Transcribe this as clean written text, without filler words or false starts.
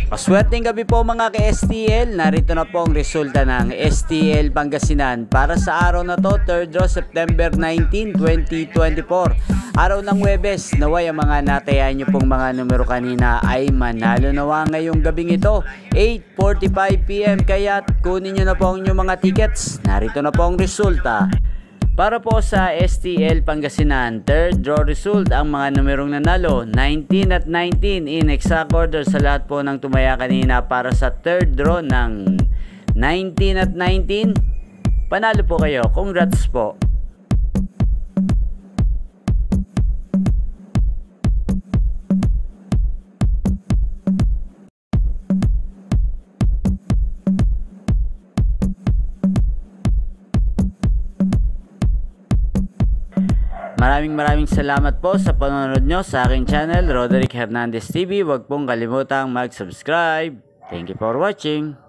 Maswerteng gabi po mga ka-STL. Narito na po ang resulta ng STL Pangasinan para sa araw na to, 3rd draw September 19, 2024. Araw ng Huwebes. Naway ang mga natayaan nyo pong mga numero kanina ay manalo nawa ngayong gabing ito, 8:45 PM. Kaya kunin nyo na po ang inyong mga tickets. Narito na po ang resulta. Para po sa STL Pangasinan, 3rd draw result, ang mga numerong nanalo, 19 at 19 in exact order sa lahat po ng tumaya kanina para sa 3rd draw ng 19 at 19. Panalo po kayo. Congrats po. Maraming salamat po sa panonood nyo sa aking channel, Roderick Hernandez TV. Huwag pong kalimutang mag-subscribe. Thank you for watching.